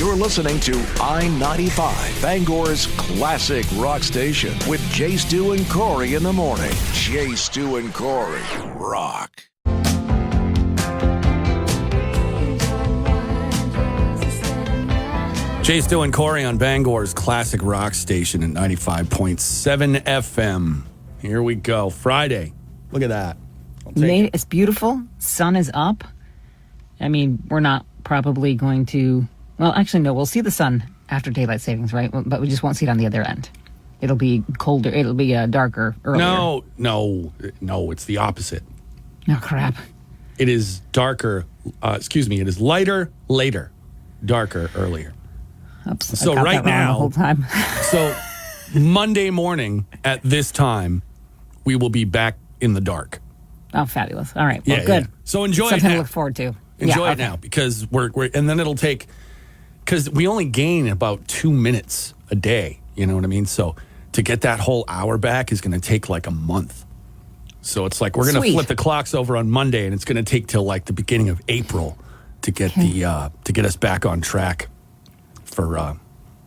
You're listening to I-95, Bangor's classic rock station with Jay Stu and Corey in the morning. Jay Stu and Corey rock. Jay Stu and Corey on Bangor's classic rock station at 95.7 FM. Here we go. Friday. Look at that. It's beautiful. Sun is up. I mean, we're not probably going to... Well, actually, no. We'll see the sun after daylight savings, right? But we just won't see it on the other end. It'll be colder. It'll be darker earlier. No. It's the opposite. Oh, crap. It is darker. It is lighter, later. Darker, earlier. Oops, so right now, the whole time. So Monday morning at this time, we will be back in the dark. Oh, fabulous. All right. Well, good. Yeah. So enjoy Something it now. to look forward to. Enjoy it now because we're and then it'll take, because we only gain about 2 minutes a day. You know what I mean? So to get that whole hour back is going to take like a month. So it's like we're going to flip the clocks over on Monday, and it's going to take till like the beginning of April to get to get us back on track for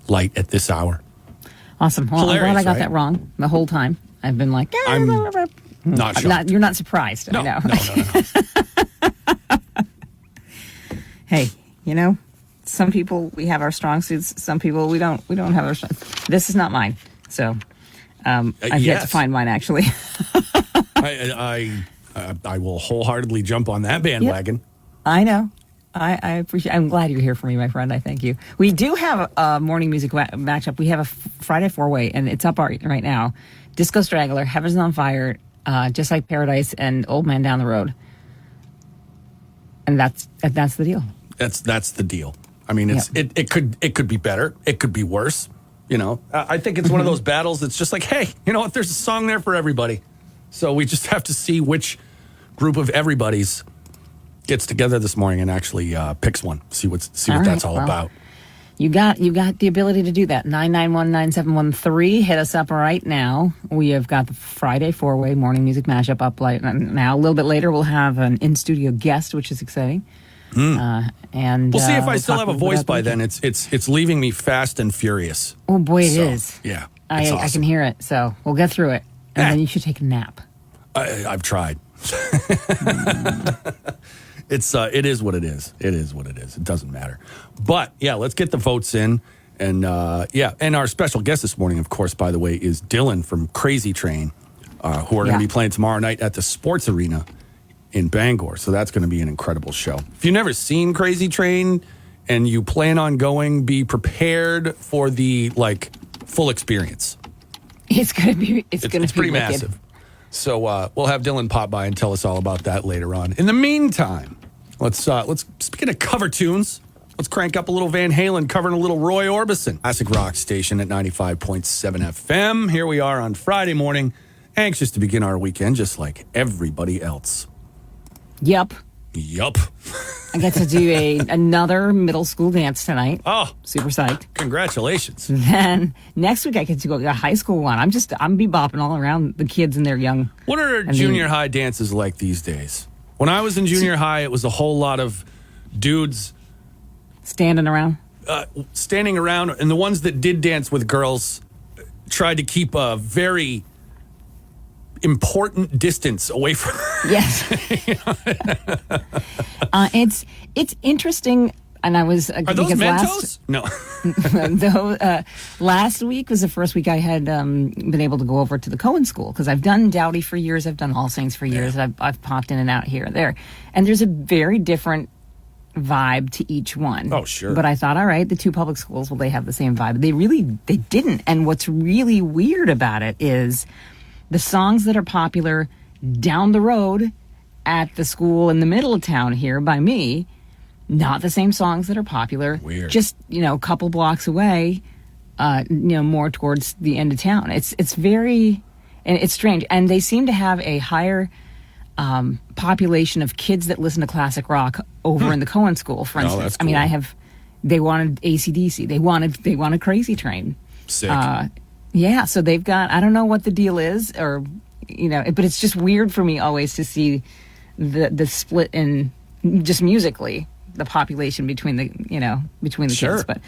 light at this hour. Awesome. Well, Hilarious, I'm glad I got right? that wrong the whole time. I've been like, I'm not shocked. You're not surprised. No, I know. No. Hey, some people, we have our strong suits. Some people, we don't have our strong. This is not mine. So I've yet to find mine, actually. I will wholeheartedly jump on that bandwagon. Yep. I know. I appreciate. I'm glad you're here for me, my friend. I thank you. We do have a morning music matchup. We have a Friday four-way, and it's up right now. Disco Straggler, Heaven's on Fire, Just Like Paradise, and Old Man Down the Road. And that's the deal. That's the deal. I mean, it could be better. It could be worse. I think it's one of those battles that's just like, hey, you know what? There's a song there for everybody. So we just have to see which group of everybody's gets together this morning and actually picks one. See what that's all about. You got the ability to do that. 991-9713. Hit us up right now. We have got the Friday four-way morning music mashup up right now. A little bit later, we'll have an in-studio guest, which is exciting. And we'll see if I still have a voice by then. It's leaving me fast and furious. Oh boy, it is. Yeah, awesome. I can hear it. So we'll get through it, and then you should take a nap. I've tried. It is what it is. It is what it is. It doesn't matter. But yeah, let's get the votes in. And and our special guest this morning, of course, by the way, is Dylan from Crazy Train, who are going to be playing tomorrow night at the Sports Arena in Bangor. So that's going to be an incredible show. If you've never seen Crazy Train and you plan on going, be prepared for the full experience. It's going to be it's pretty massive. So we'll have Dylan pop by and tell us all about that later on. In the meantime, let's speaking of cover tunes, let's crank up a little Van Halen covering a little Roy Orbison. Classic rock station at 95.7 FM. Here we are on Friday morning, anxious to begin our weekend just like everybody else. Yup. I get to do another middle school dance tonight. Oh, super psyched! Congratulations. Then next week I get to go to a high school one. I'm bebopping all around the kids and their young. What are junior high dances like these days? When I was in junior high, it was a whole lot of dudes standing around, and the ones that did dance with girls tried to keep a very important distance away from her. Yes. It's interesting, and I was are those Mentos? Last week was the first week I had been able to go over to the Cohen School because I've done Dowdy for years, I've done All Saints for years, I've popped in and out here and there, and there's a very different vibe to each one. Oh, sure. But I thought, all right, the two public schools, will they have the same vibe? They didn't. And what's really weird about it is the songs that are popular down the road at the school in the middle of town here by me, not the same songs that are popular. Weird. Just, a couple blocks away, more towards the end of town. It's very, and it's strange. And they seem to have a higher population of kids that listen to classic rock over in the Cohen School, for instance. That's cool. I mean, they wanted AC/DC. They wanted Crazy Train. Sick. Yeah, so they've got, I don't know what the deal is, or, but it's just weird for me always to see the split in, just musically, the population between the Sure. kids,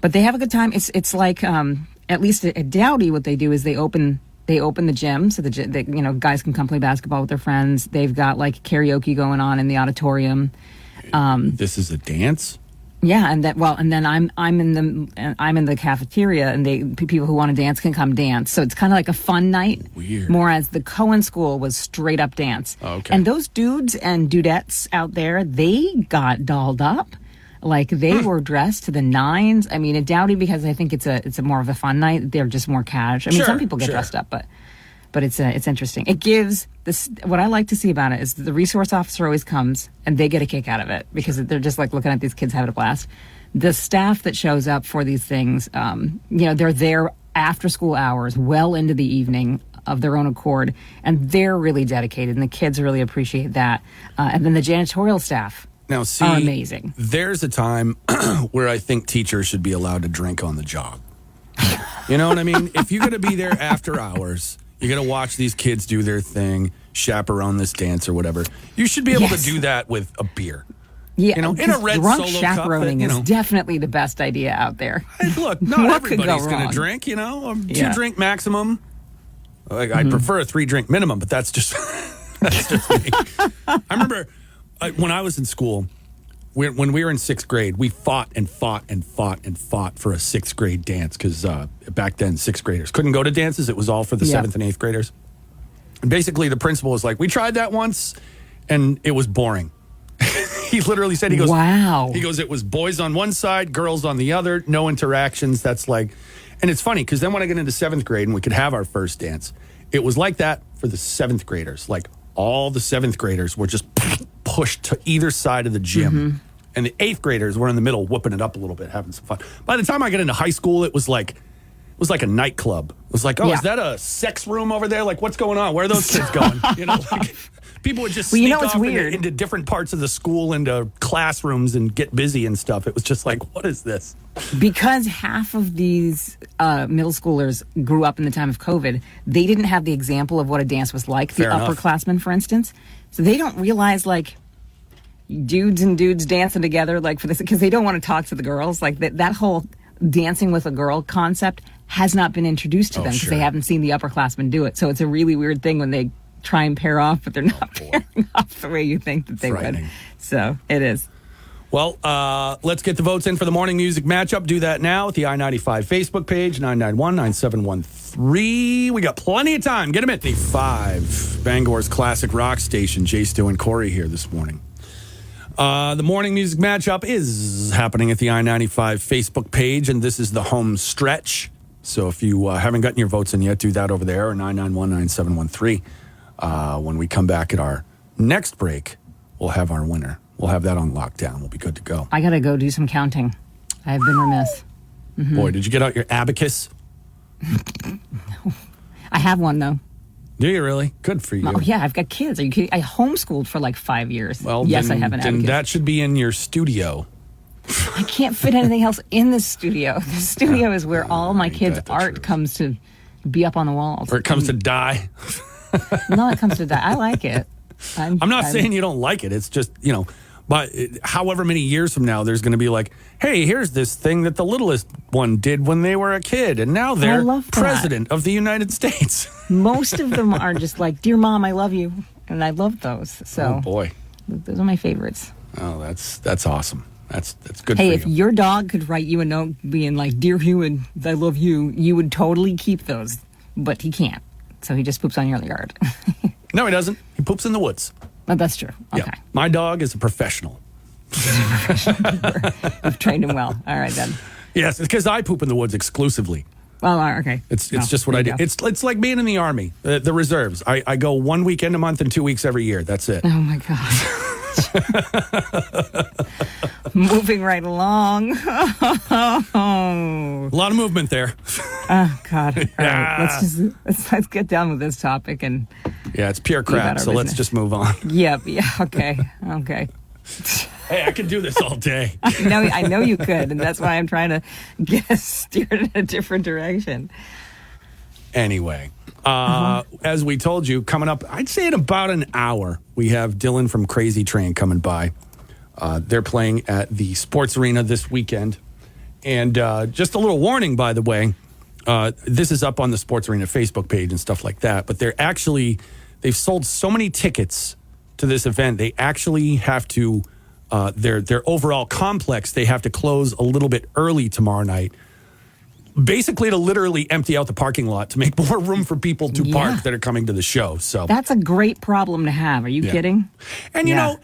but they have a good time. It's like at least at Dowdy, what they do is they open the gym so guys can come play basketball with their friends. They've got like karaoke going on in the auditorium. This is a dance? Yeah, and then I'm in the cafeteria, and people who want to dance can come dance. So it's kind of like a fun night. Weird. Whereas the Cohen School was straight up dance. Oh, okay. And those dudes and dudettes out there, they got dolled up. Like they were dressed to the nines. I mean, at Dowdy, because I think it's a more of a fun night. They're just more cash. I mean, Sure, some people get sure. dressed up, but it's interesting. It gives this. What I like to see about it is the resource officer always comes and they get a kick out of it because they're just like looking at these kids having a blast. The staff that shows up for these things, they're there after school hours, well into the evening of their own accord, and they're really dedicated, and the kids really appreciate that. And then the janitorial staff. Now, see, Are amazing. There's a time where I think teachers should be allowed to drink on the job. You know what I mean? If you're going to be there after hours, you're going to watch these kids do their thing, chaperone this dance or whatever. You should be able Yes. to do that with a beer. Yeah, In a red drunk Solo chaperoning cup, is definitely the best idea out there. Hey, look, not What could go everybody's going wrong? to drink, Yeah. 2-drink maximum. Like, I prefer a 3-drink minimum, but that's just me. I remember when I was in school, when we were in 6th grade, we fought for a 6th grade dance because back then 6th graders couldn't go to dances. It was all for the Yeah. 7th and 8th graders. And basically, the principal was like, we tried that once, and it was boring. He literally said, he goes, Wow. He goes, it was boys on one side, girls on the other, no interactions. That's like, and it's funny because then when I get into 7th grade and we could have our first dance, it was like that for the 7th graders. Like all the 7th graders were just pushed to either side of the gym. And the 8th graders were in the middle, whooping it up a little bit, having some fun. By the time I got into high school, it was like a nightclub. It was like, oh, Yeah. is that a sex room over there? Like, what's going on? Where are those kids going? Like, people would just Well, you sneak know what's off weird? into different parts of the school, into classrooms, and get busy and stuff. It was just like, what is this? Because half of these middle schoolers grew up in the time of COVID, they didn't have the example of what a dance was like. Fair the enough. upperclassmen, for instance, so they don't realize like dudes and dudes dancing together, like for this, because they don't want to talk to the girls. Like that whole dancing with a girl concept has not been introduced to them because they sure. haven't seen the upperclassmen do it. So it's a really weird thing when they try and pair off, but they're not pairing off the way you think that they Frightening. would. So it is. Well, let's get the votes in for the morning music matchup. Do that now at the I-95 Facebook page, 991-9713. We got plenty of time. Get them at the 5. Bangor's classic rock station. Jay, Stu, and Corey here this morning. The morning music matchup is happening at the I-95 Facebook page, and this is the home stretch. So if you haven't gotten your votes in yet, do that over there, or 991-9713. When we come back at our next break, we'll have our winner. We'll have that on lockdown. We'll be good to go. I got to go do some counting. I've been remiss. Boy, did you get out your abacus? I have one though. Do you really? Good for you. Oh yeah, I've got kids. Are you kidding? I homeschooled for like 5 years. Well, yes, then, I have an then abacus. that should be in your studio. I can't fit anything else in the studio. The studio is where all my kids' that's the art truth. comes to be up on the walls. Or it comes to die. No, it comes to that. I like it. I'm not saying you don't like it. It's just, but however many years from now, there's going to be like, hey, here's this thing that the littlest one did when they were a kid, and now they're love that. president of the United States. Most of them are just like, dear mom, I love you. And I love those. So Oh, boy. those are my favorites. Oh, that's awesome. That's good Hey, for if you. your dog could write you a note being like, dear Hewin, I love you, you would totally keep those. But he can't. So he just poops on your yard. No, he doesn't. He poops in the woods. But that's true. Okay. Yeah. My dog is a professional. I've trained him well. All right, then. Yes, it's because I poop in the woods exclusively. Well, okay. It's Oh, just what I do. there you go. It's like being in the Army, the reserves. I go 1 weekend a month and 2 weeks every year. That's it. Oh, my God. Moving right along. Oh, A lot of movement there. God. All right. Let's get down with this topic. And Yeah, it's pure about crap. our So let's business. just move on. yeah. Okay. Okay. Hey, I could do this all day. I know you could. And that's why I'm trying to get us steered in a different direction. Anyway, as we told you, coming up, I'd say in about an hour, we have Dylan from Crazy Train coming by. They're playing at the Sports Arena this weekend. And just a little warning, by the way, this is up on the Sports Arena Facebook page and stuff like that. But they've sold so many tickets to this event, they actually have to, their overall complex, they have to close a little bit early tomorrow night. Basically to literally empty out the parking lot to make more room for people to park that are coming to the show. So that's a great problem to have. Are you kidding? And you know,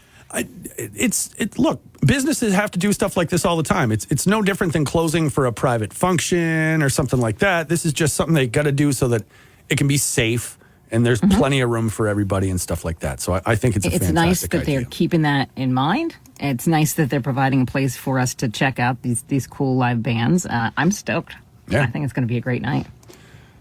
look, businesses have to do stuff like this all the time. It's no different than closing for a private function or something like that. This is just something they got to do so that it can be safe and there's plenty of room for everybody and stuff like that. So I think it's fantastic nice that idea. They're keeping that in mind. It's nice that they're providing a place for us to check out these cool live bands. I'm stoked. Yeah. I think it's going to be a great night.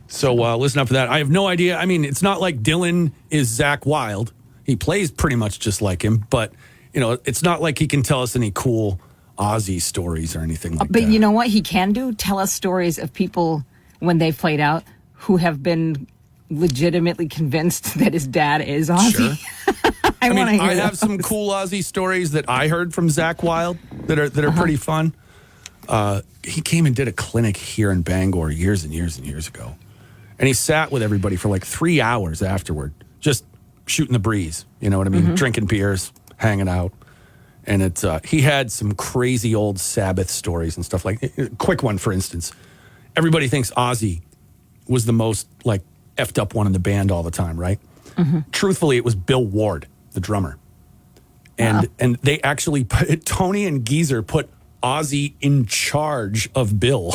So listen up for that. I have no idea. I mean, it's not like Dylan is Zach Wilde. He plays pretty much just like him, but it's not like he can tell us any cool Ozzy stories or anything like that. But you know what he can do? Tell us stories of people when they've played out who have been legitimately convinced that his dad is Ozzy. Sure. I have some cool Ozzy stories that I heard from Zach Wilde that are pretty fun. He came and did a clinic here in Bangor years and years and years ago. And he sat with everybody for like 3 hours afterward, just shooting the breeze. You know what I mean? Drinking beers, hanging out. And he had some crazy old Sabbath stories and stuff like that. Quick one, for instance. Everybody thinks Ozzy was the most like effed up one in the band all the time, right? Truthfully, it was Bill Ward, the drummer. And they actually Tony and Geezer put Ozzy in charge of Bill,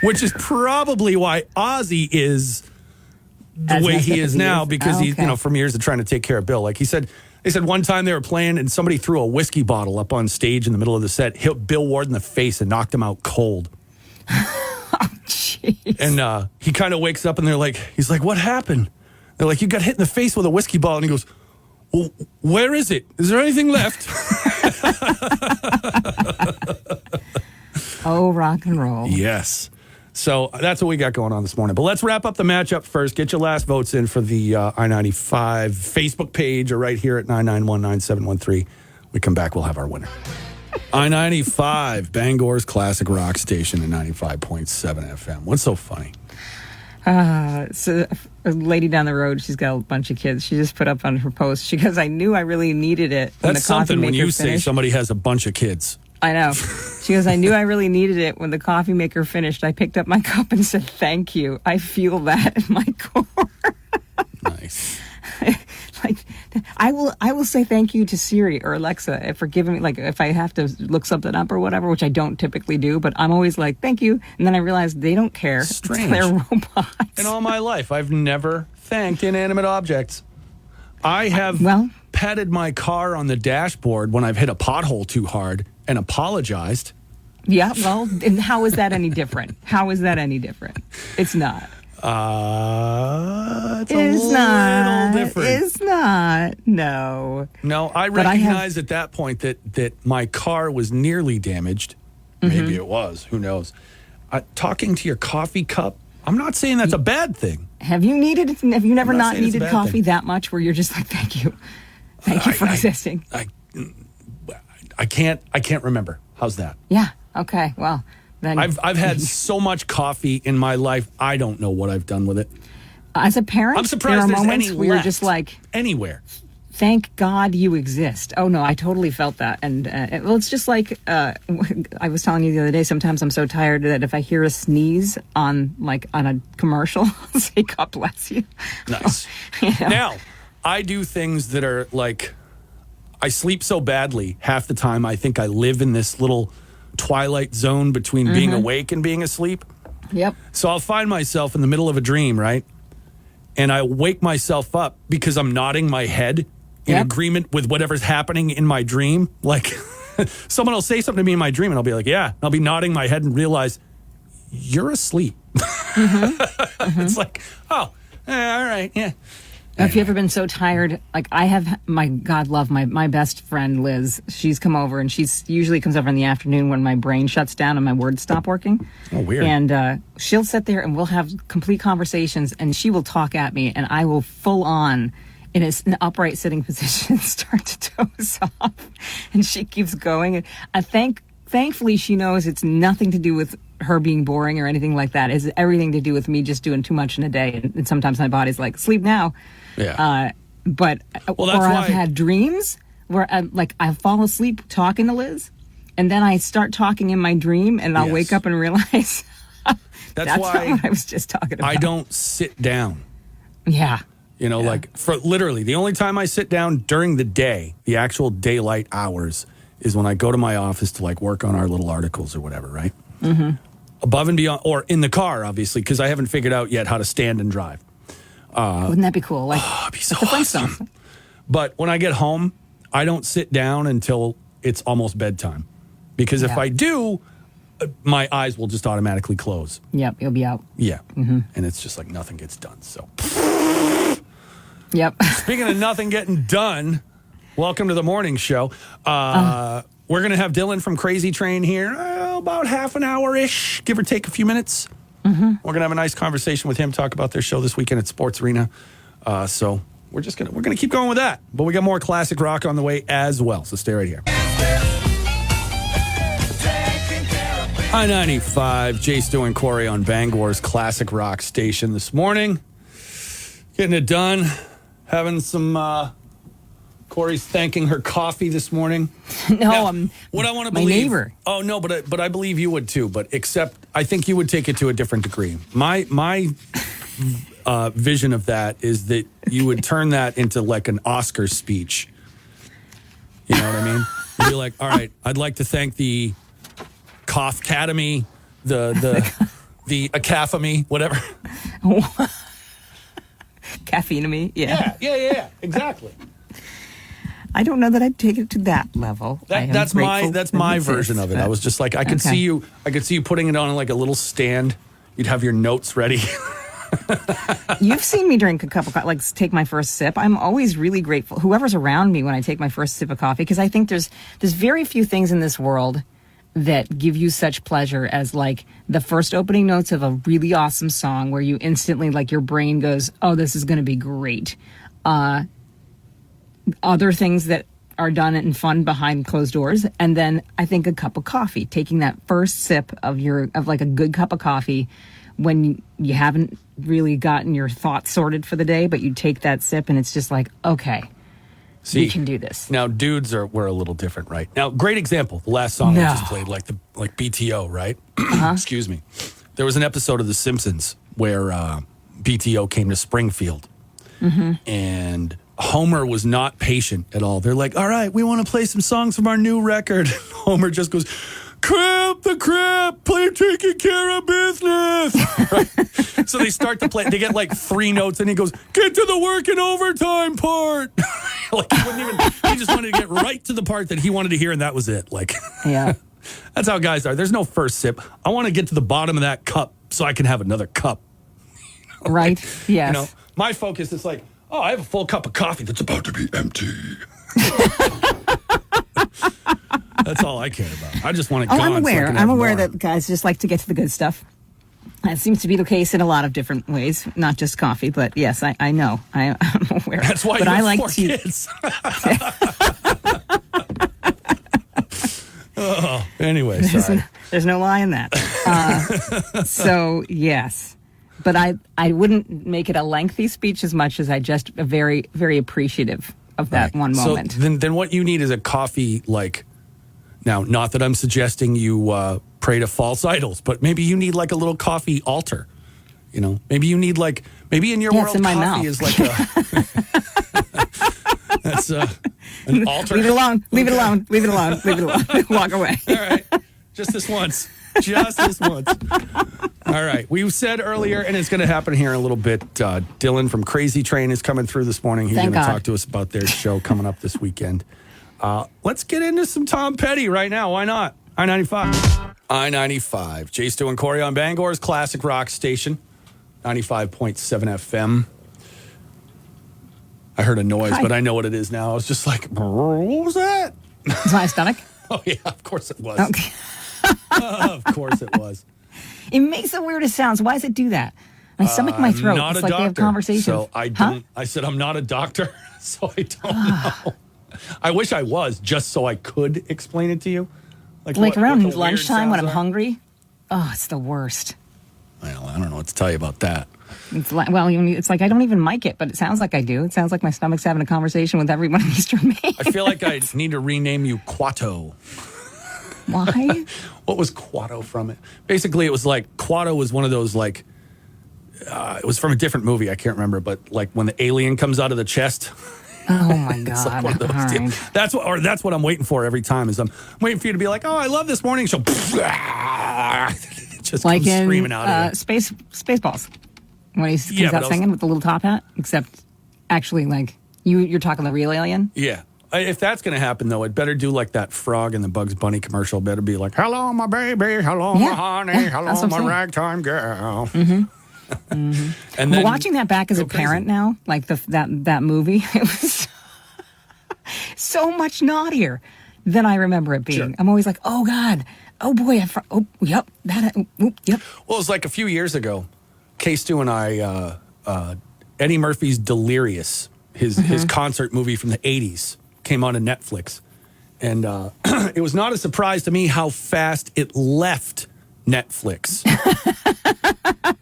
which is probably why Ozzy is the way he is now, because he, from years of trying to take care of Bill. Like they said one time they were playing and somebody threw a whiskey bottle up on stage in the middle of the set, hit Bill Ward in the face and knocked him out cold. And he kind of wakes up and he's like, what happened? They're like, you got hit in the face with a whiskey bottle. And he goes, well, where is it? Is there anything left? Oh, rock and roll. Yes. So that's what we got going on this morning. But let's wrap up the matchup first. Get your last votes in for the I-95 Facebook page or right here at 991-9713. We come back, we'll have our winner. I-95, Bangor's classic rock station at 95.7 FM. What's so funny? So a lady down the road, she's got a bunch of kids. She just put up on her post. She goes, I knew I really needed it. That's something when you say somebody has a bunch of kids. I know. She goes, I knew I really needed it. When the coffee maker finished, I picked up my cup and said, thank you. I feel that in my core. Nice. I will say thank you to Siri or Alexa for giving me, if I have to look something up or whatever, which I don't typically do, but I'm always like, thank you. And then I realize they don't care. Strange. They're robots. In all my life, I've never thanked inanimate objects. I have patted my car on the dashboard when I've hit a pothole too hard and apologized. Yeah, well, and how is that any different? How is that any different? It's not. It's a little different. It's not. No. No, I recognize at that point that my car was nearly damaged. Maybe it was. Who knows? Talking to your coffee cup, I'm not saying that's a never not needed coffee that much where you're just like, thank you. Thank you for existing? I can't remember. How's that? Yeah. Okay. Well, then I've had so much coffee in my life. I don't know what I've done with it. As a parent, I'm surprised there are there's moments any where you're left just like, anywhere. Thank God you exist. Oh no, I totally felt that. And it's just like I was telling you the other day. Sometimes I'm so tired that if I hear a sneeze on a commercial, I'll say, "God bless you." Nice. Now, I do things that are like, I sleep so badly half the time. I think I live in this little twilight zone between being awake and being asleep. Yep. So I'll find myself in the middle of a dream, right? And I wake myself up because I'm nodding my head in agreement with whatever's happening in my dream. Like someone will say something to me in my dream and I'll be like, yeah. I'll be nodding my head and realize you're asleep. It's like, all right, yeah. Have you ever been so tired? Like I have, my best friend Liz. She's come over and she's usually comes over in the afternoon when my brain shuts down and my words stop working. Oh, weird. And she'll sit there and we'll have complete conversations and she will talk at me and I will full on in an upright sitting position, start to doze off, and she keeps going. And thankfully, she knows it's nothing to do with her being boring or anything like that. It's everything to do with me just doing too much in a day, and sometimes my body's like, sleep now. Yeah. But Well, that's or why- I've had dreams where I fall asleep talking to Liz, and then I start talking in my dream, and I'll Yes. wake up and realize that's why not what I was just talking about. I don't sit down. Yeah. Like for literally the only time I sit down during the day, the actual daylight hours, is when I go to my office to like work on our little articles or whatever, right? Mm-hmm. Above and beyond, or in the car, obviously, because I haven't figured out yet how to stand and drive. Wouldn't that be cool? Like, That'd be so like the awesome. Flintstones. But when I get home, I don't sit down until it's almost bedtime. Because if Yeah. I do, my eyes will just automatically close. Yep, you'll be out. Yeah. And it's just like nothing gets done. So, Yep. speaking of nothing getting done, welcome to the morning show. We're going to have Dylan from Crazy Train here about half an hour-ish, give or take a few minutes. We're going to have a nice conversation with him, talk about their show this weekend at Sports Arena. So we're going to keep going with that. But we got more classic rock on the way as well. So stay right here. I-95, Jay Stu and Corey on Bangor's classic rock station this morning. Getting it done. Having some, Corey's thanking her coffee this morning. No, Now, what I want to my believe. neighbor. Oh, no, but I believe you would too. But except I think you would take it to a different degree. My vision of that is that you would turn that into like an Oscar speech. You know what I mean? You'd be like, all right, I'd like to thank the Cough Academy, the Academy, whatever. Caffeine to me. Yeah, exactly. I don't know that I'd take it to that level. That's my version of it. I was just like, I could Okay. see you putting it on like a little stand. You'd have your notes ready. You've seen me drink a cup of coffee, like take my first sip. I'm always really grateful. Whoever's around me when I take my first sip of coffee, because I think there's very few things in this world that give you such pleasure as like the first opening notes of a really awesome song where you instantly like your brain goes, oh, this is going to be great. Other things that are done and fun behind closed doors. And then I think a cup of coffee, taking that first sip of like a good cup of coffee when you haven't really gotten your thoughts sorted for the day, but you take that sip and it's just like, okay, See, we can do this. Now, dudes we're a little different, right? Now, great example. The last song I No. just played, like BTO, right? Excuse me. There was an episode of The Simpsons where BTO came to Springfield, and Homer was not patient at all. They're like, all right, we want to play some songs from our new record. Homer just goes, crap, play taking care of business. Right? So they start to play. They get like 3 notes, and he goes, get to the work and overtime part. Like he just wanted to get right to the part that he wanted to hear, and that was it. Like, Yeah. that's how guys are. There's no first sip. I want to get to the bottom of that cup so I can have another cup. Right? Yes. You know, my focus is like, oh, I have a full cup of coffee that's about to be empty. That's all I care about. I just want it Oh, gone. I'm so I aware. can I'm have aware more. that guys just like to get to the good stuff. That seems to be the case in a lot of different ways, not just coffee. But yes, I know. I'm aware. That's why but you I have like 4 to. kids. Oh, anyway, sorry. There's no lie in that. So yes, but I wouldn't make it a lengthy speech as much as I just very very appreciative of that one moment. So then what you need is a coffee, like, now, not that I'm suggesting you pray to false idols, but maybe you need like a little coffee altar. You know, maybe in your Yeah, it's world, in my coffee mouth. is like a, that's an altar. Leave it alone. Leave it alone. Leave it alone. Leave it alone. Walk away. All right. Just this once. Just this once. All right. We said earlier, and it's going to happen here in a little bit, Dylan from Crazy Train is coming through this morning. He's Thank going to God. talk to us about their show coming up this weekend. Let's get into some Tom Petty right now. Why not? I-95. I-95. Jay Stu and Corey on Bangor's classic rock station, 95.7 FM. I heard a noise, Hi. but I know what it is now. I was just like, what was that? Is my stomach? Oh, yeah, of course it was. Okay. Of course it was. It makes the weirdest sounds. Why does it do that? My stomach, my throat. Not It's a like doctor, they have conversations. so I don't. I said I'm not a doctor, so I don't know. I wish I was, just so I could explain it to you. Like what around the weird lunchtime when I'm sounds are. hungry. Oh, it's the worst. Well, I don't know what to tell you about that. It's like, well, it's like I don't even mic it, but it sounds like I do. It sounds like my stomach's having a conversation with everyone in Eastern Maine. I feel like I need to rename you Quato. Why? What was Quato from it? Basically, it was like Quato was one of those like. It was from a different movie. I can't remember, but like when the alien comes out of the chest. Oh my It's like God! one of those All deals. right. That's what I'm waiting for every time. Is I'm waiting for you to be like, oh, I love this morning show. Just Like comes in screaming out of it. Spaceballs, when he comes Yeah, but out singing with the little top hat. Except, actually, like you're talking the real alien. Yeah. If that's going to happen, though, it better do like that frog in the Bugs Bunny commercial. Better be like, hello, my baby. Hello, Yeah. my honey. Yeah, Hello, that's what I'm my saying. ragtime girl. And But then watching that back as a go crazy. parent now, like that movie, it was so much naughtier than I remember it being. Sure. I'm always like, oh God, oh boy, oh yep, yep. Well, it was like a few years ago. K-Stu and I, Eddie Murphy's Delirious, his concert movie from the 80s, came on to Netflix. And it was not a surprise to me how fast it left Netflix.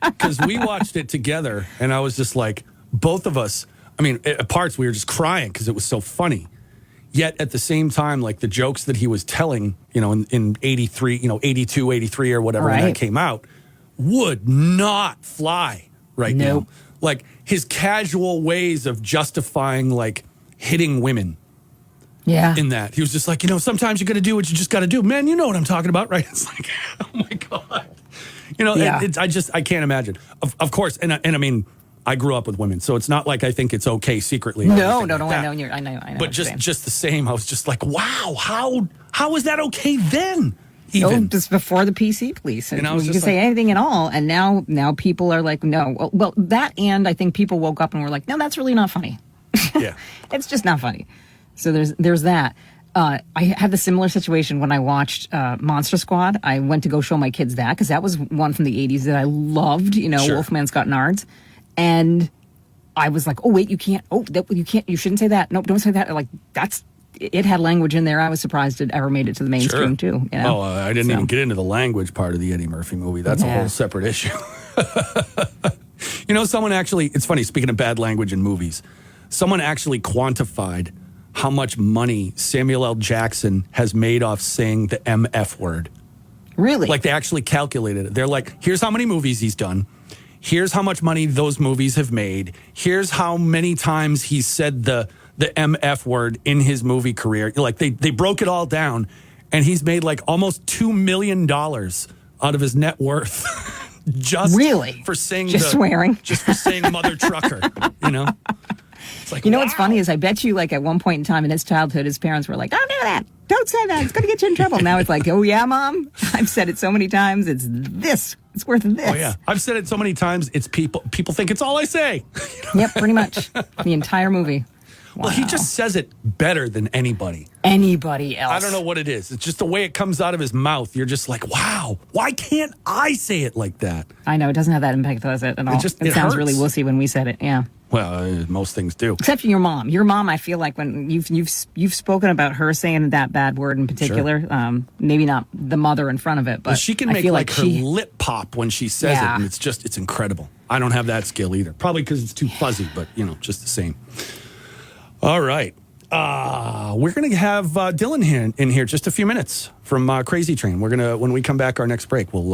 Because we watched it together, and I was just like, both of us, I mean, at parts we were just crying because it was so funny. Yet at the same time, like the jokes that he was telling, in 83, 82, 83 or whatever when that Right. came out, would not fly right Nope. now. Like his casual ways of justifying like hitting women Yeah. in that. He was just like, sometimes you got to do what you just got to do. Man, you know what I'm talking about, right? It's like, oh my God. Yeah. I can't imagine. Of course, and I mean, I grew up with women, so it's not like I think it's okay secretly. or no, anything no, like no. that. I know. But what you're saying. just the same, I was just like, wow, how is that okay then? Oh, Even just before the PC police. And I was you just can say like- anything at all. And now people are like, no. Well, that, and I think people woke up and were like, no, that's really not funny. yeah, It's just not funny. So there's that. I had the similar situation when I watched Monster Squad. I went to go show my kids that because that was one from the 80s that I loved, Sure. Wolfman Scott Nards. And I was like, oh, wait, you can't. Oh, you can't. You shouldn't say that. Nope, don't say that. Like, it had language in there. I was surprised it ever made it to the mainstream, too. Oh, I didn't So- even get into the language part of the Eddie Murphy movie. That's a Yeah. whole separate issue. Someone actually, it's funny, speaking of bad language in movies, someone actually quantified how much money Samuel L. Jackson has made off saying the MF word. Really? Like they actually calculated it. They're like, here's how many movies he's done. Here's how much money those movies have made. Here's how many times he's said the MF word in his movie career. Like they broke it all down, and he's made like almost $2 million out of his net worth. Just Really? for saying Just swearing? Just for saying mother trucker, It's like, what's funny is I bet you, like, at one point in time in his childhood, his parents were like, don't do that. Don't say that. It's going to get you in trouble. Now it's like, oh, yeah, Mom. I've said it so many times. It's this. It's worth this. Oh yeah, I've said it so many times. It's people think it's all I say. Yep, pretty much. The entire movie. Well, he Wow. just says it better than anybody. Anybody else. I don't know what it is. It's just the way it comes out of his mouth. You're just like, wow, why can't I say it like that? I know. It doesn't have that impact, does it, at all? It It sounds hurts. really wussy when we said it. Yeah. Well, most things do. Except for your mom. Your mom, I feel like when you've spoken about her saying that bad word in particular, maybe not the mother in front of it, but Well, she can I make feel like her she, lip pop when she says Yeah. it, and it's incredible. I don't have that skill either. Probably because it's too fuzzy, but just the same. All right. We're going to have Dylan in here just a few minutes from Crazy Train. We're going to, when we come back our next break, we'll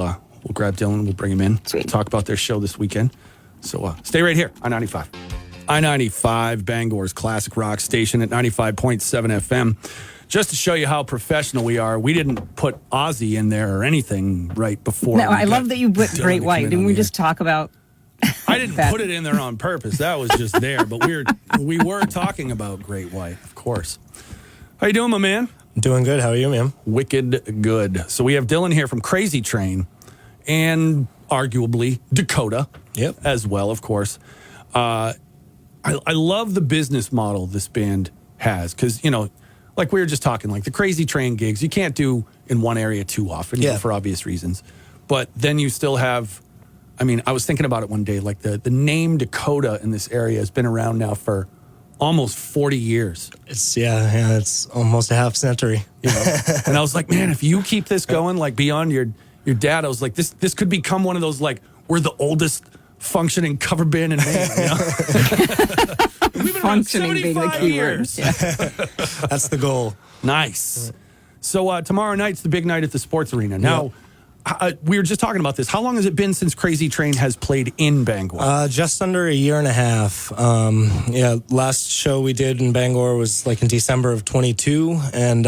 grab Dylan, we'll bring him in, Sweet. talk about their show this weekend. So stay right here on 95. I-95, Bangor's classic rock station at 95.7 FM. Just to show you how professional we are, we didn't put Ozzy in there or anything right before. No, we I got love that you put Dylan Great to come White. in Didn't on we the just talk about I didn't that? put it in there on purpose. That was just there. But we were talking about Great White, of course. How you doing, my man? Doing good. How are you, ma'am? Wicked good. So we have Dylan here from Crazy Train and arguably Dakota Yep. as well, of course. I love the business model this band has because, like we were just talking, like the Crazy Train gigs, you can't do in one area too often Yeah. for obvious reasons. But then you still have I mean, I was thinking about it one day. Like the name Dakota in this area has been around now for almost 40 years. It's almost a half century. You know? And I was like, man, if you keep this going, like beyond your dad, I was like, this could become one of those, like, we're the oldest functioning cover band in Maine. You know? We've been around Functioning being the 75 key word. years. Yeah. That's the goal. Nice. So tomorrow night's the big night at the Sports Arena. Now, we were just talking about this. How long has it been since Crazy Train has played in Bangor? Just under a year and a half. Last show we did in Bangor was like in December of 22. And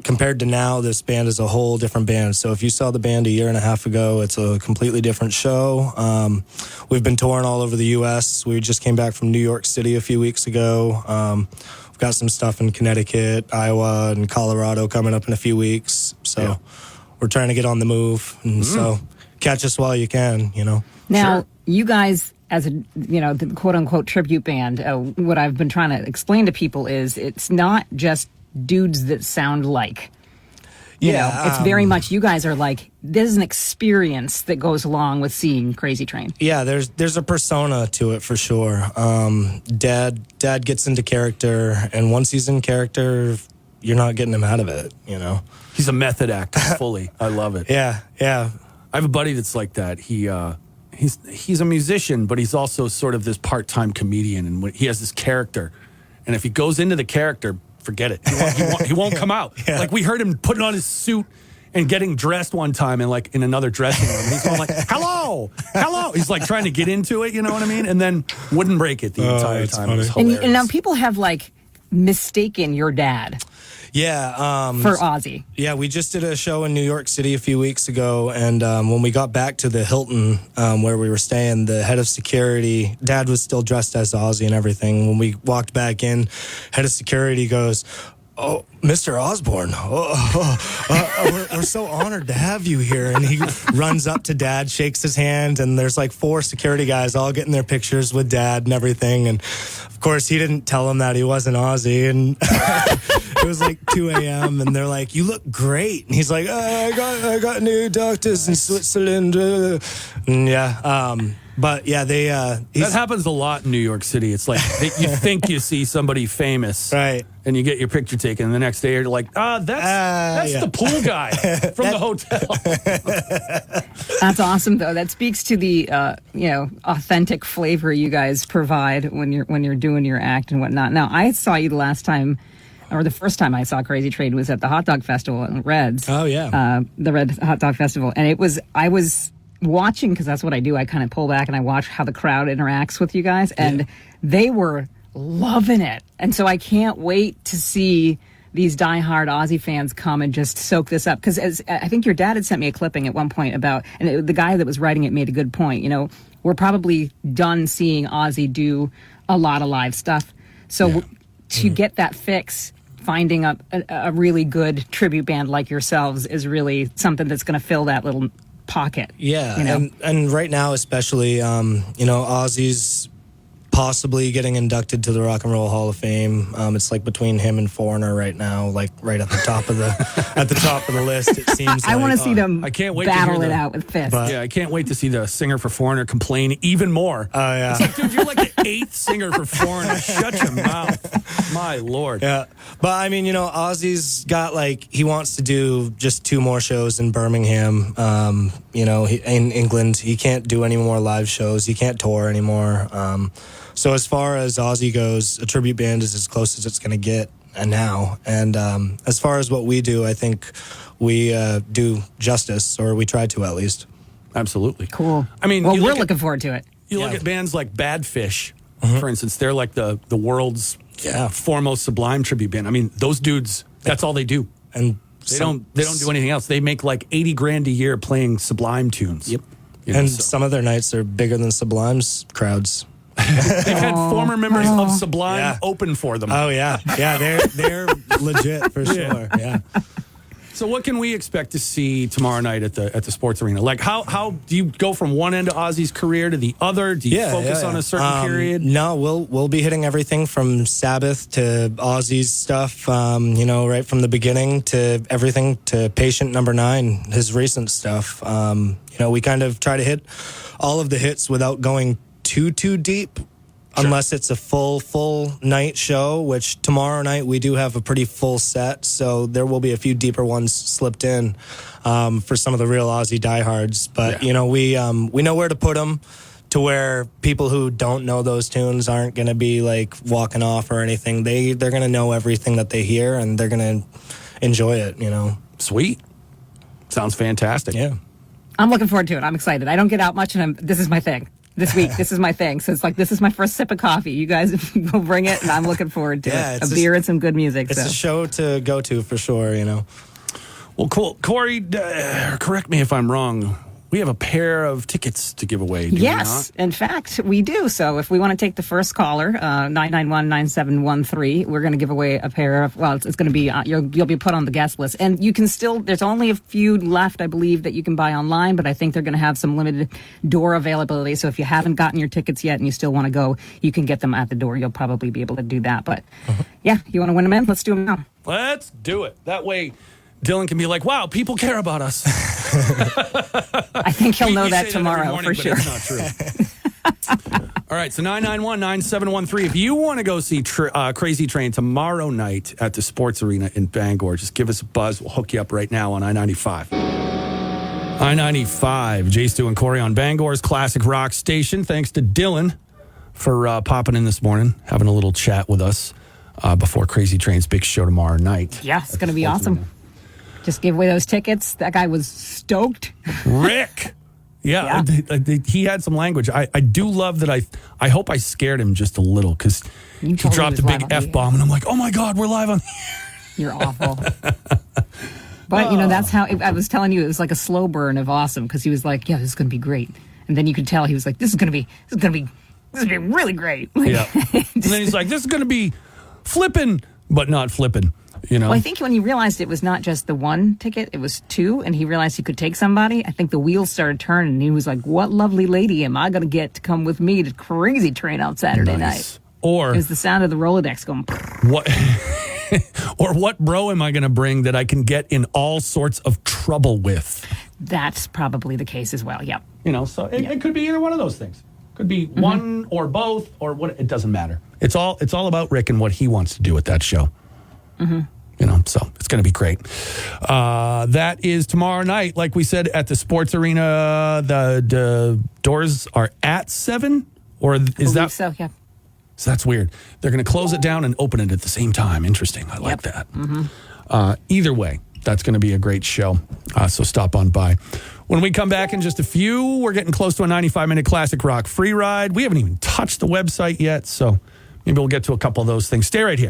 compared to now, this band is a whole different band. So if you saw the band a year and a half ago, it's a completely different show. We've been touring all over the U.S. We just came back from New York City a few weeks ago. We've got some stuff in Connecticut, Iowa, and Colorado coming up in a few weeks. So we're trying to get on the move. And so catch us while you can, you know. Now, you guys, as the quote unquote tribute band, what I've been trying to explain to people is it's not just dudes that sound like. You know, it's very much, you guys are like, there's an experience that goes along with seeing Crazy Train. Yeah, there's a persona to it for sure. Dad gets into character, and once he's in character, you're not getting him out of it, you know. He's a method actor fully. I love it. Yeah. I have a buddy that's like that. He's a musician, but he's also sort of this part-time comedian, and he has this character. And if he goes into the character, forget it. He won't come out. Yeah. Like, we heard him putting on his suit and getting dressed one time in another dressing room. He's going like, hello. He's like trying to get into it, you know what I mean? And then wouldn't break it the entire that's time. funny. It was And hilarious. now people have like mistaken your dad Yeah. for Ozzy. Yeah, we just did a show in New York City a few weeks ago, and when we got back to the Hilton where we were staying, the head of security, Dad was still dressed as Ozzy and everything. When we walked back in, head of security goes, "Oh, Mr. Osborne, we're so honored to have you here." And he runs up to Dad, shakes his hand, and there's like 4 security guys all getting their pictures with Dad and everything. And of course, he didn't tell him that he wasn't Ozzy. And it was like 2 a.m. and they're like, "You look great." And he's like, I got new doctors in Switzerland. But yeah, that happens a lot in New York City. It's like you think you see somebody famous, right? And you get your picture taken, and the next day you're like, that's the pool guy from the hotel. That's awesome, though. That speaks to the authentic flavor you guys provide when you're doing your act and whatnot. Now, I saw you the last time, or the first time I saw Crazy Train was at the Hot Dog Festival in Reds. Oh yeah, the Red Hot Dog Festival, and I was watching, because that's what I do. I kind of pull back and I watch how the crowd interacts with you guys, and they were loving it. And so I can't wait to see these diehard Ozzy fans come and just soak this up. Because I think your dad had sent me a clipping at one point about, and the guy that was writing it made a good point. You know, we're probably done seeing Ozzy do a lot of live stuff. So to get that fix, finding a really good tribute band like yourselves is really something that's going to fill that little pocket. Yeah, you know? and right now especially, Ozzy's possibly getting inducted to the Rock and Roll Hall of Fame. It's like between him and Foreigner right now, like right at the top of the list. It seems. I want to see them I can't wait to battle hear it the- out with fists. But- Yeah, I can't wait to see the singer for Foreigner complain even more. Oh yeah. It's like, dude, you're like the 8th singer for Foreigner. Shut your mouth. My Lord. Yeah, but I mean, Ozzy's got he wants to do just 2 more shows in Birmingham. In England, he can't do any more live shows. He can't tour anymore. So as far as Ozzy goes, a tribute band is as close as it's going to get now. And as far as what we do, I think we do justice, or we try to at least. Absolutely. Cool. I mean, well, you we're look at- looking forward to it. You look at bands like Bad Fish, for instance. They're like the world's foremost Sublime tribute band. I mean, those dudes, that's all they do. And They don't do anything else. They make like $80,000 a year playing Sublime tunes. Yep. You know, And so- some of their nights are bigger than Sublime's crowds. they've had former members of Sublime Yeah. open for them. Oh yeah, they're legit for sure. Yeah. So what can we expect to see tomorrow night at the sports arena? Like how do you go from one end of Ozzy's career to the other? Do you focus on a certain period? No, we'll be hitting everything from Sabbath to Ozzy's stuff, right from the beginning to everything to Patient Number 9, his recent stuff. We kind of try to hit all of the hits without going too deep. Sure. Unless it's a full night show, which tomorrow night we do have a pretty full set, so there will be a few deeper ones slipped in for some of the real Ozzy diehards. But we know where to put them to where people who don't know those tunes aren't going to be like walking off or anything. They're going to know everything that they hear and they're going to enjoy it. Sweet, sounds fantastic. Yeah, I'm looking forward to it. I'm excited. I don't get out much, and this is my thing. This week, this is my thing. So it's like, this is my first sip of coffee. You guys will bring it, and I'm looking forward to it. A beer and some good music. It's a show to go to for sure, Well, cool. Corey, correct me if I'm wrong. We have a pair of tickets to give away, do we Yes, not? in fact, we do. So if we want to take the first caller, 991-9713, we're going to give away a pair of, it's going to be, you'll be put on the guest list. And you can still, there's only a few left, I believe, that you can buy online, but I think they're going to have some limited door availability. So if you haven't gotten your tickets yet and you still want to go, you can get them at the door. You'll probably be able to do that. But yeah, you want to win them in? Let's do them now. Let's do it. That way, Dylan can be like, wow, people care about us. I think he'll know that tomorrow morning, for sure. It's not true. All right, so 991-9713. If you want to go see Crazy Train tomorrow night at the Sports Arena in Bangor, just give us a buzz. We'll hook you up right now on I-95. I-95, Jay, Stu, and Corey on Bangor's classic rock station. Thanks to Dylan for popping in this morning, having a little chat with us before Crazy Train's big show tomorrow night. Yeah, it's going to be awesome. Just give away those tickets. That guy was stoked. Rick. Yeah. He had some language. I do love that. I hope I scared him just a little because he dropped a big F-bomb and I'm like, oh my God, we're live on. You're awful. But, that's how I was telling you, it was like a slow burn of awesome because he was like, yeah, this is going to be great. And then you could tell he was like, this is going to be really great. Yeah. And then he's like, this is going to be flipping, but not flipping. Well, I think when he realized it was not just the one ticket, it was two, and he realized he could take somebody, I think the wheels started turning, and he was like, what lovely lady am I going to get to come with me to Crazy Train on Saturday night? Or it was the sound of the Rolodex going, what? Or what bro am I going to bring that I can get in all sorts of trouble with? That's probably the case as well, yep. So it could be either one of those things. Could be one or both or what. It doesn't matter. It's all about Rick and what he wants to do at that show. So it's going to be great. That is tomorrow night. Like we said, at the Sports Arena, the doors are at 7? Or is that? So, yeah. So that's weird. They're going to close it down and open it at the same time. Interesting. I like that. Either way, that's going to be a great show. So stop on by. When we come back in just a few, we're getting close to a 95-minute classic rock free ride. We haven't even touched the website yet, so maybe we'll get to a couple of those things. Stay right here.